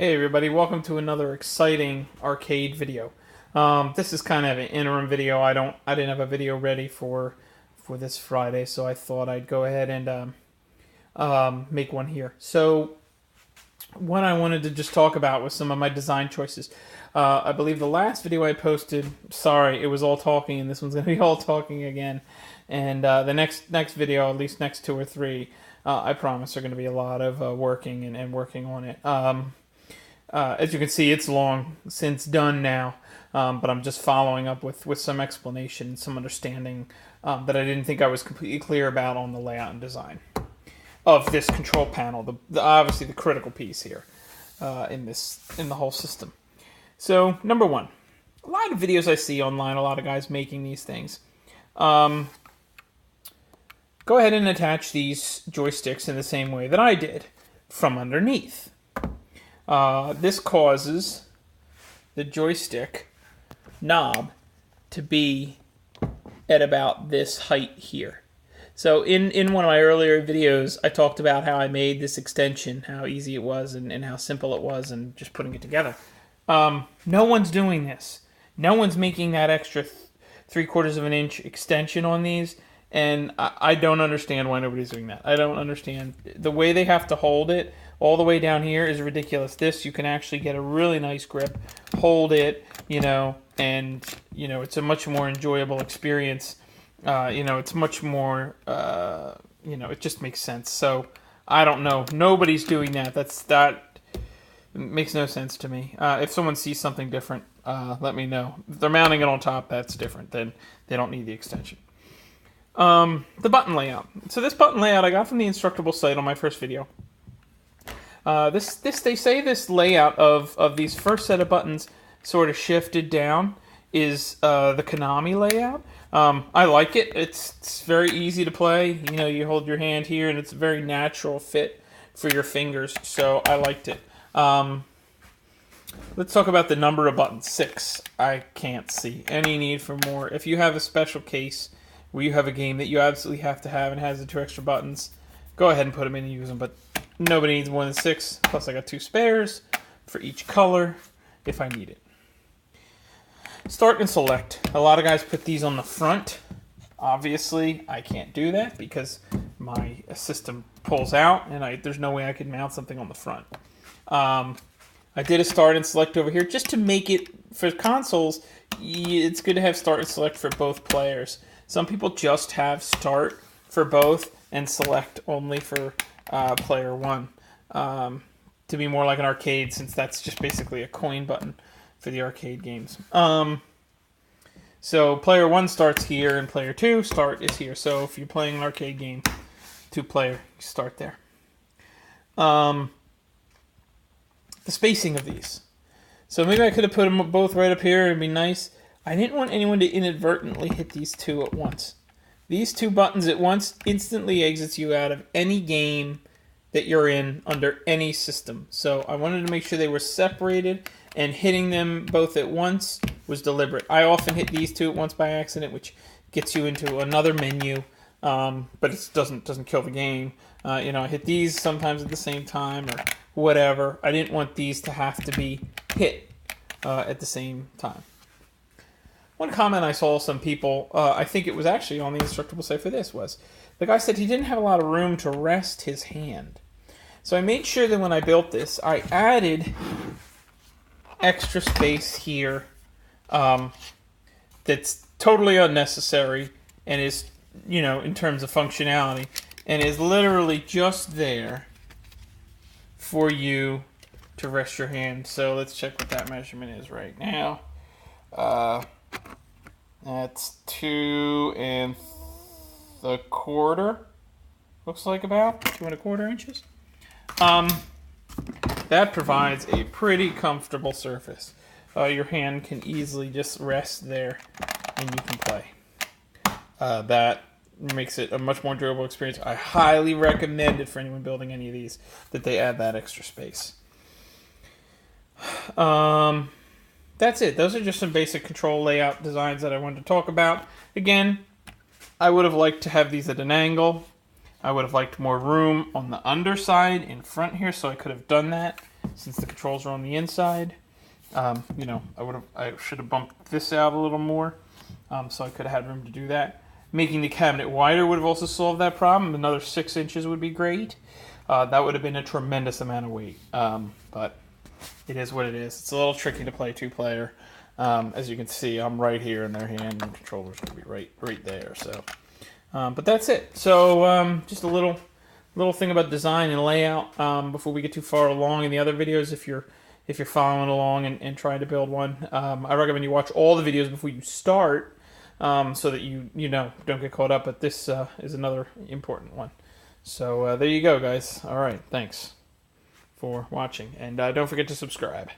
Hey everybody, welcome to another exciting arcade video. This is kind of an interim video. I didn't have a video ready for this Friday, so I thought I'd go ahead and make one here. So what I wanted to just talk about was some of my design choices. I believe the last video I posted, sorry, it was all talking, and this one's going to be all talking again. And the next video, at least next two or three, I promise are going to be a lot of working and working on it. As you can see, it's long since done now, but I'm just following up with some explanation, some understanding that I didn't think I was completely clear about on the layout and design of this control panel, obviously the critical piece here in the whole system. So, number one, a lot of videos I see online, a lot of guys making these things. Go ahead and attach these joysticks in the same way that I did, from underneath. This causes the joystick knob to be at about this height here. So in one of my earlier videos, I talked about how I made this extension, how easy it was and how simple it was and just putting it together. No one's doing this. No one's making that extra 3/4 of an inch extension on these, and I don't understand why nobody's doing that. I don't understand. The way they have to hold it all the way down here is ridiculous. This, you can actually get a really nice grip, hold it, and, it's a much more enjoyable experience. It's much more, it just makes sense. So, I don't know. Nobody's doing that. That makes no sense to me. If someone sees something different, let me know. If they're mounting it on top, that's different. Then they don't need the extension. The button layout. So this button layout I got from the Instructable site on my first video. They say this layout of these first set of buttons sort of shifted down is the Konami layout. I like it. It's very easy to play. You hold your hand here, and it's a very natural fit for your fingers. So I liked it. Let's talk about the number of buttons. 6. I can't see any need for more. If you have a special case where you have a game that you absolutely have to have and has the 2 extra buttons, go ahead and put them in and use them. But nobody needs more than 6. Plus, I got 2 spares for each color if I need it. Start and select. A lot of guys put these on the front. Obviously, I can't do that because my system pulls out, and there's no way I could mount something on the front. I did a start and select over here just to make it, for consoles, it's good to have start and select for both players. Some people just have start for both and select only for player one, to be more like an arcade, since that's just basically a coin button for the arcade games. So player 1 starts here, and player 2 start is here. So if you're playing an arcade game, 2-player, you start there. The spacing of these. So maybe I could have put them both right up here. It'd be nice. I didn't want anyone to inadvertently hit these 2 at once. These 2 buttons at once instantly exits you out of any game that you're in under any system. So I wanted to make sure they were separated, and hitting them both at once was deliberate. I often hit these 2 at once by accident, which gets you into another menu, but it doesn't kill the game. I hit these sometimes at the same time or whatever. I didn't want these to have to be hit at the same time. One comment I saw some people, I think it was actually on the Instructable site for this, was the guy said he didn't have a lot of room to rest his hand. So I made sure that when I built this, I added extra space here that's totally unnecessary and is, in terms of functionality, and is literally just there for you to rest your hand. So let's check what that measurement is right now. That's 2 1/4. Looks like about 2 1/4 inches. That provides a pretty comfortable surface. Your hand can easily just rest there, and you can play. That makes it a much more durable experience. I highly recommend it for anyone building any of these, that they add that extra space. That's it. Those are just some basic control layout designs that I wanted to talk about. Again, I would have liked to have these at an angle. I would have liked more room on the underside in front here, so I could have done that. since the controls are on the inside. You know, I should have bumped this out a little more, so I could have had room to do that. Making the cabinet wider would have also solved that problem. Another 6 inches would be great. That would have been a tremendous amount of weight, but it is what it is. It's a little tricky to play 2-player. As you can see, I'm right here in their hand, and the controller's going to be right there. So, but that's it. So, just a little thing about design and layout before we get too far along in the other videos. If you're following along and trying to build one, I recommend you watch all the videos before you start, so that you don't get caught up. But this is another important one. So there you go, guys. All right, thanks for watching, and don't forget to subscribe.